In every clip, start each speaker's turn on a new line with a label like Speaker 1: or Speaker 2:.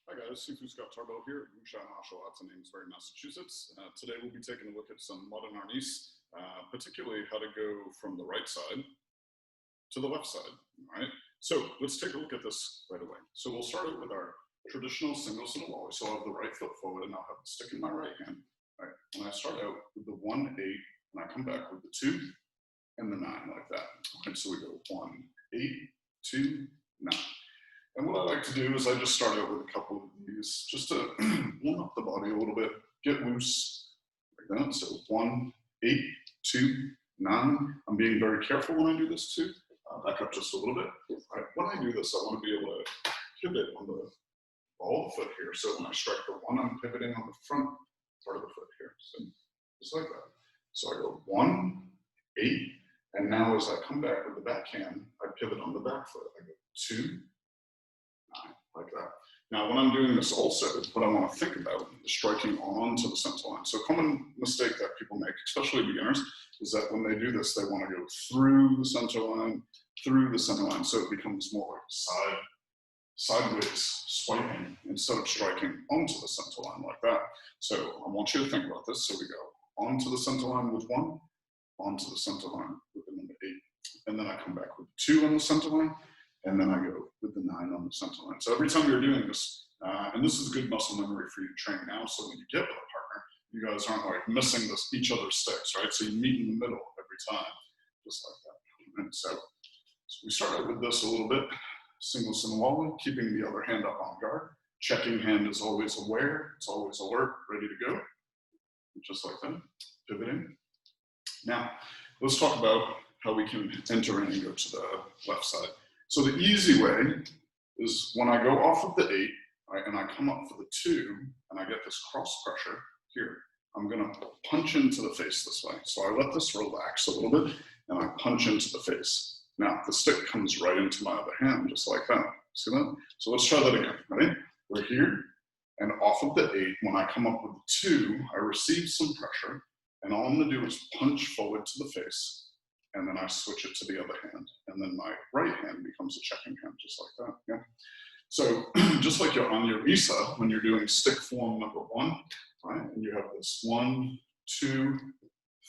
Speaker 1: Hi guys, Sifu Tarbell here at Wuxia Martial Arts in Amesbury, Massachusetts. Today we'll be taking a look at some Modern Arnis, particularly how to go from the right side to the left side. All right, so let's take a look at this right away. So we'll start out with our traditional single single volley. So I'll have the right foot forward and I'll have the stick in my right hand. All right, and I start out with the 1, 8, and I come back with the 2 and the 9 like that. Okay, so we go 1, 8, 2, 9. And what I like to do is I just start out with a couple of these just to warm up the body a little bit, get loose like that. So 1, 8, 2, 9. I'm being very careful when I do this too. Back up just a little bit. Right. When I do this, I want to be able to pivot on the ball foot here. So when I strike the 1, I'm pivoting on the front part of the foot here. So just like that. So I go 1, 8, and now as I come back with the backhand, I pivot on the back foot. I go 2, 9, like that. Now, when I'm doing this also, what I want to think about is striking onto the center line. So a common mistake that people make, especially beginners, is that when they do this, they want to go through the center line, so it becomes more like sideways swiping instead of striking onto the center line like that. So I want you to think about this. So we go onto the center line with 1, onto the center line with the number 8, and then I come back with 2 on the center line, and then I go with the 9 on the center line. So every time you're doing this, and this is good muscle memory for you to train now, so when you get with a partner, you guys aren't like missing each other's sticks, right? So you meet in the middle every time, just like that. And so we start out with this a little bit, single volley, keeping the other hand up on guard. Checking hand is always aware, it's always alert, ready to go, just like that, pivoting. Now, let's talk about how we can enter in and go to the left side. So the easy way is when I go off of the 8, right, and I come up for the 2, and I get this cross pressure here, I'm gonna punch into the face this way. So I let this relax a little bit, and I punch into the face. Now, the stick comes right into my other hand, just like that. See that? So let's try that again, ready? We're here, and off of the 8, when I come up with the 2, I receive some pressure, and all I'm gonna do is punch forward to the face, and then I switch it to the other hand. And then my right hand becomes a checking hand, just like that, yeah? So just like you're on your Isa, when you're doing stick form number 1, right? And you have this 1, 2,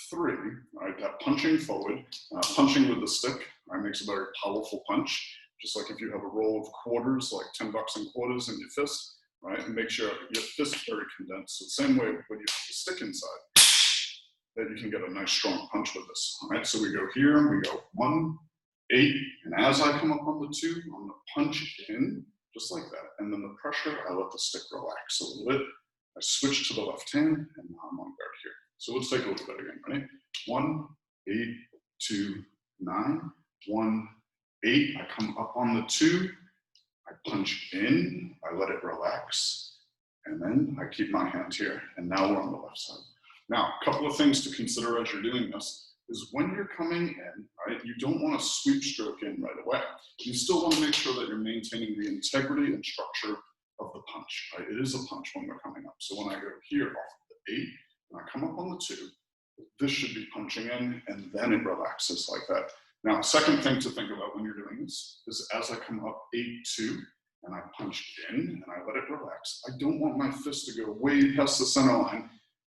Speaker 1: 3, right? That punching forward, punching with the stick, right, makes a very powerful punch. Just like if you have a roll of quarters, like 10 bucks in quarters in your fist, right? And make sure your fist is very condensed. So the same way when you have the stick inside, that you can get a nice strong punch with this. All right, so we go here, and we go 1, 8, and as I come up on the 2, I'm gonna punch in, just like that. And then the pressure, I let the stick relax a little bit. I switch to the left hand, and now I'm on guard here. So let's take a look at that again, ready? 1, 8, 2, 9, 1, 8, I come up on the 2, I punch in, I let it relax, and then I keep my hand here, and now we're on the left side. Now, a couple of things to consider as you're doing this is when you're coming in, right, you don't want to sweep stroke in right away. You still want to make sure that you're maintaining the integrity and structure of the punch, right? It is a punch when we're coming up. So when I go here off of the 8, and I come up on the 2, this should be punching in, and then it relaxes like that. Now, second thing to think about when you're doing this is as I come up 8, 2, and I punch in, and I let it relax, I don't want my fist to go way past the center line,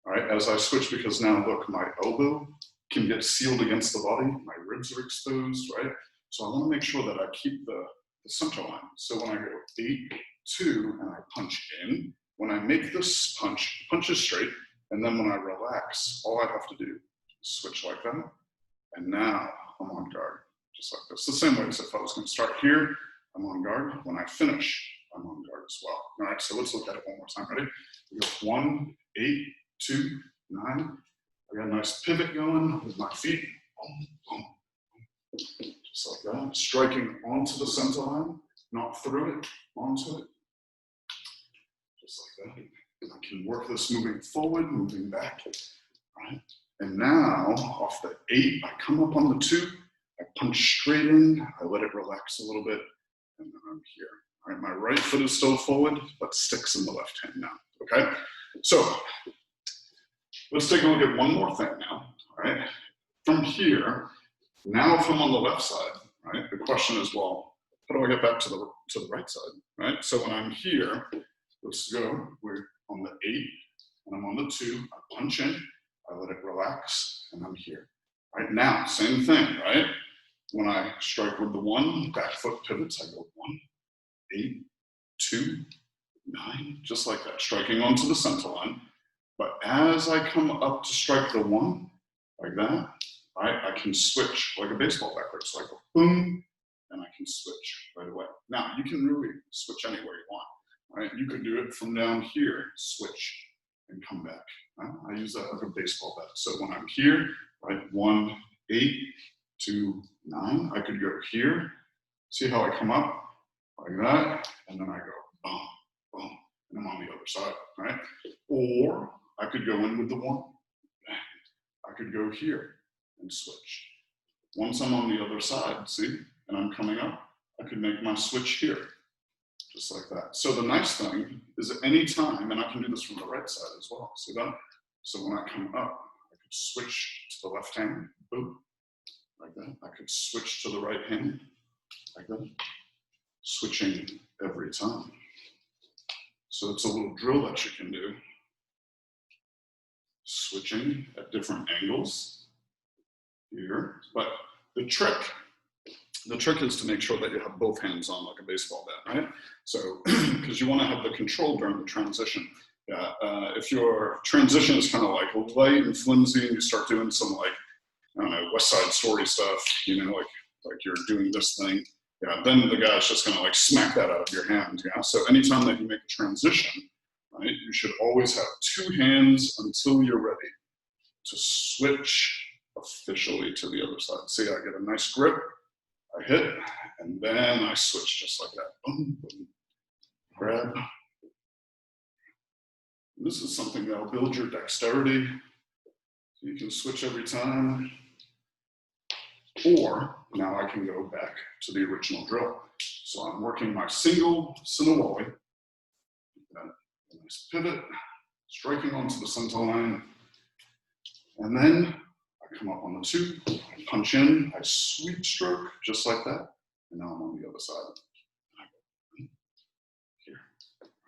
Speaker 1: all right, as I switch, because now look, my elbow can get sealed against the body, my ribs are exposed, right? So I want to make sure that I keep the center line. So when I go 8, 2, and I punch in, when I make this punch is straight, and then when I relax, all I have to do is switch like that, and now I'm on guard, just like this. The same way as if I was going to start here, I'm on guard. When I finish, I'm on guard as well. All right, so let's look at it one more time. Ready? We go 1, 8, 2, 9. I got a nice pivot going with my feet. Boom, boom, boom. Just like that. Striking onto the center line, not through it, onto it. Just like that. And I can work this moving forward, moving back. Right? And now, off the 8, I come up on the 2, I punch straight in, I let it relax a little bit, and then I'm here. All right, my right foot is still forward, but sticks in the left hand now, okay? So, let's take a look at one more thing now, all right? From here, now if I'm on the left side, right, the question is, well, how do I get back to the right side, right? So when I'm here, let's go. We're on the 8, and I'm on the 2. I punch in, I let it relax, and I'm here. Right now, same thing, right? When I strike with the 1, back foot pivots, I go 1, 8, 2, 9, just like that, striking onto the center line. But as I come up to strike the 1, like that, right, I can switch like a baseball backwards. So I go boom, and I can switch right away. Now, you can really switch anywhere you want, right? You could do it from down here, switch, and come back. Right? I use that like a baseball bat. So when I'm here, right, 1, 8, 2, 9, I could go here. See how I come up like that, and then I go boom, boom, and I'm on the other side, right? Or I could go in with the 1. I could go here and switch. Once I'm on the other side, see, and I'm coming up, I could make my switch here, just like that. So the nice thing is at any time, and I can do this from the right side as well, see that? So when I come up, I could switch to the left hand, boom, like that. I could switch to the right hand, like that. Switching every time. So it's a little drill that you can do. Switching at different angles here. But the trick is to make sure that you have both hands on like a baseball bat, right? So, because you want to have the control during the transition. If your transition is kind of like light and flimsy and you start doing some like, I don't know, West Side Story stuff, you know, like you're doing this thing, yeah, then the guy's just gonna like smack that out of your hand, yeah? So anytime that you make a transition, right, you should always have 2 hands until you're ready to switch officially to the other side. See, I get a nice grip, I hit, and then I switch just like that. Boom, boom, grab. This is something that'll build your dexterity. You can switch every time. Or now I can go back to the original drill. So I'm working my single Sinawali. A nice pivot, striking onto the center line. And then I come up on the 2, I punch in, I sweep stroke, just like that. And now I'm on the other side. I go here,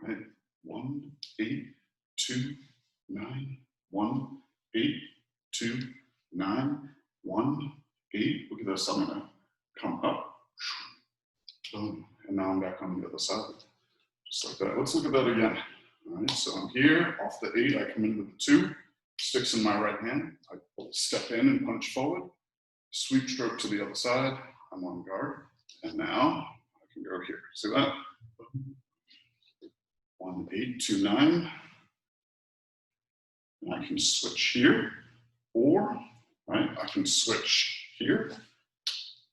Speaker 1: right? 1, 8, 2, 9, 1, 8, 2, 9, 1, 8. Look at this, I'm gonna come up, boom, and now I'm back on the other side. Just like that. Let's look at that again. All right, so I'm here, off the 8, I come in with the 2, sticks in my right hand, I step in and punch forward, sweep stroke to the other side, I'm on guard, and now I can go here. See that? 1, 8, 2, 9. And I can switch here, or, right, I can switch here.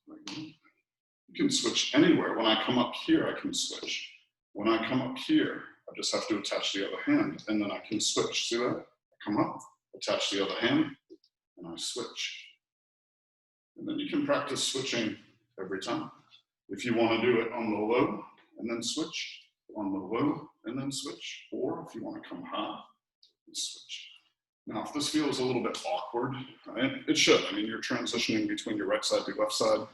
Speaker 1: You can switch anywhere. When I come up here, I can switch. When I come up here, I just have to attach the other hand, and then I can switch. See that? I come up, attach the other hand, and I switch. And then you can practice switching every time. If you want to do it on the low, and then switch, on the low, and then switch, or if you want to come high, and switch. Now, if this feels a little bit awkward, right, it should. I mean, you're transitioning between your right side to left side.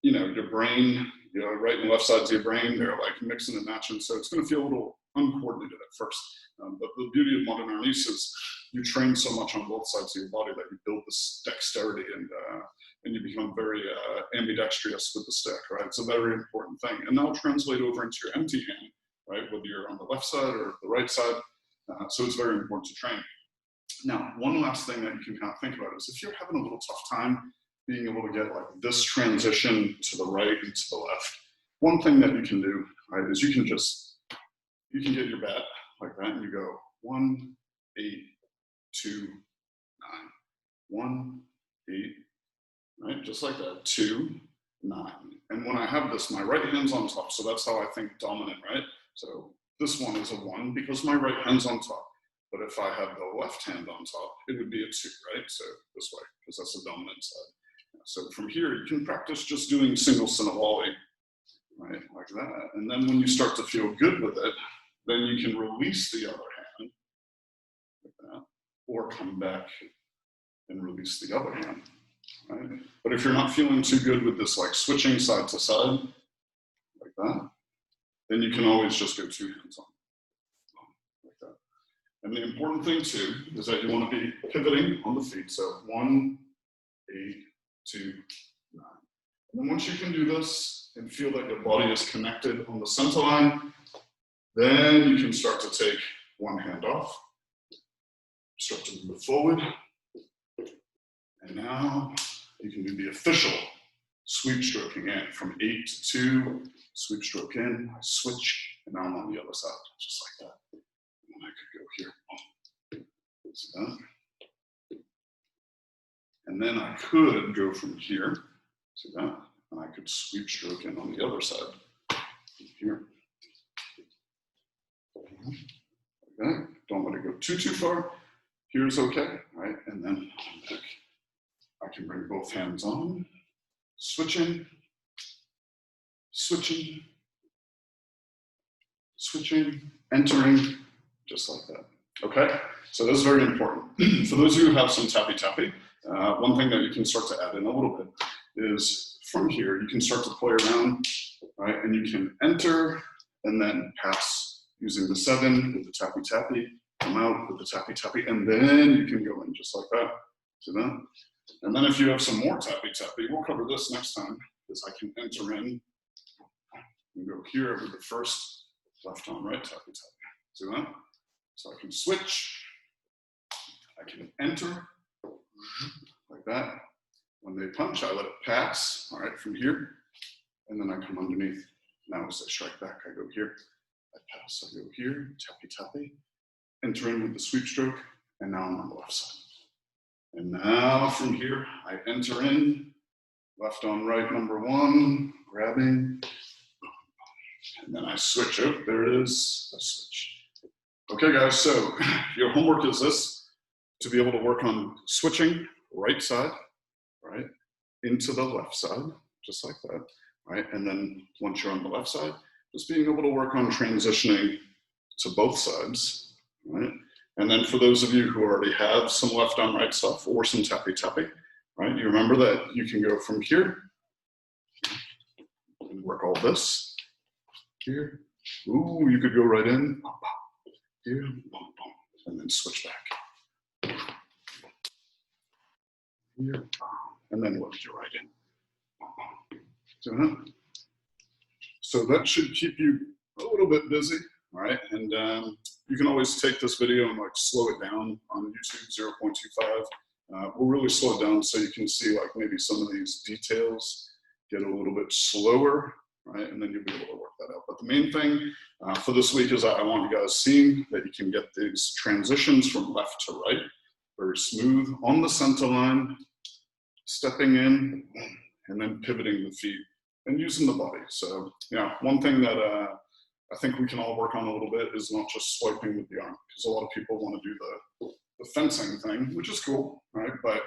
Speaker 1: You know, your brain, you know, right and left sides of your brain, they're like mixing and matching. So it's going to feel a little uncoordinated at first. But the beauty of Modern Arnis is you train so much on both sides of your body that you build this dexterity and you become very ambidextrous with the stick, right? It's a very important thing. And that'll translate over into your empty hand, right? Whether you're on the left side or the right side. So it's very important to train. Now, one last thing that you can kind of think about is if you're having a little tough time being able to get like this transition to the right and to the left, one thing that you can do, right, is you can get your bat like that and you go 1, 8, 2, 9, 1, 8, right, just like that, 2, 9. And when I have this, my right hand's on top, so that's how I think dominant, right? So this one is a 1 because my right hand's on top. But if I had the left hand on top, it would be a 2, right? So this way, because that's the dominant side. So from here, you can practice just doing single Sinawali, right, like that. And then when you start to feel good with it, then you can release the other hand, like that, or come back and release the other hand, right? But if you're not feeling too good with this like switching side to side, like that, then you can always just go 2 hands on. And the important thing too is that you want to be pivoting on the feet. So 1, 8, 2, 9. And then once you can do this and feel that your body is connected on the center line, then you can start to take one hand off, start to move forward. And now you can do the official sweep stroking in from 8 to 2, sweep stroke in, switch, and now I'm on the other side, just like that. And then I could go here. See that? And then I could go from here, see that? And I could sweep stroke in on the other side, here. Okay, don't let it go too far. Here's okay, right? And then back. I can bring both hands on, switching, switching, switching, entering, just like that. Okay, so this is very important. For those of you who have some tappy-tappy, one thing that you can start to add in a little bit is from here, you can start to play around, right? And you can enter and then pass using the 7 with the tappy-tappy, come out with the tappy-tappy, and then you can go in just like that. See that? And then if you have some more tappy-tappy, we'll cover this next time, is I can enter in and go here with the first left on right tappy-tappy. See that? So I can switch, I can enter, like that. When they punch, I let it pass, all right, from here, and then I come underneath. Now as I strike back, I go here, I pass, I go here, tappy-tappy, enter in with the sweep stroke, and now I'm on the left side. And now from here, I enter in, left on right, number 1, grabbing, and then I switch. Oh, there it is, I switch. Okay guys, so your homework is this, to be able to work on switching right side, right, into the left side, just like that, right? And then once you're on the left side, just being able to work on transitioning to both sides, right? And then for those of you who already have some left on right stuff or some tappy-tappy, right, you remember that you can go from here and work all this, here, ooh, you could go right in, here, and then switch back. Here, and then work your right in. So that should keep you a little bit busy, all right? And you can always take this video and like slow it down on YouTube, 0.25. We'll really slow it down so you can see like maybe some of these details get a little bit slower, right? And then you'll be able to work that out. But the main thing for this week is I want you guys seeing that you can get these transitions from left to right, very smooth on the center line, stepping in, and then pivoting the feet and using the body. So, yeah, one thing that I think we can all work on a little bit is not just swiping with the arm, because a lot of people want to do the fencing thing, which is cool, right? But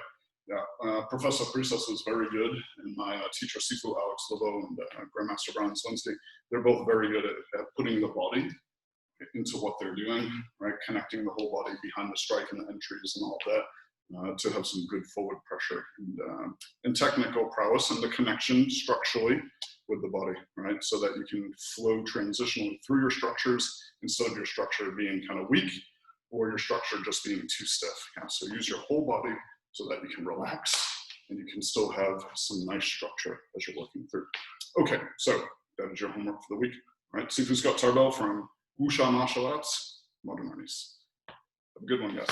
Speaker 1: yeah, Professor Priestess was very good, and my teacher Sifu, Alex Lebeau, and Grandmaster Brian Slinsky, they're both very good at putting the body into what they're doing, right? Connecting the whole body behind the strike and the entries and all that. To have some good forward pressure and technical prowess and the connection structurally with the body, right? So that you can flow transitionally through your structures instead of your structure being kind of weak or your structure just being too stiff. Yeah? So use your whole body so that you can relax and you can still have some nice structure as you're working through. Okay, so that is your homework for the week, right? Sifu Scott Tarbell from Wuxia Martial Arts, Modern Arnis. Have a good one, guys.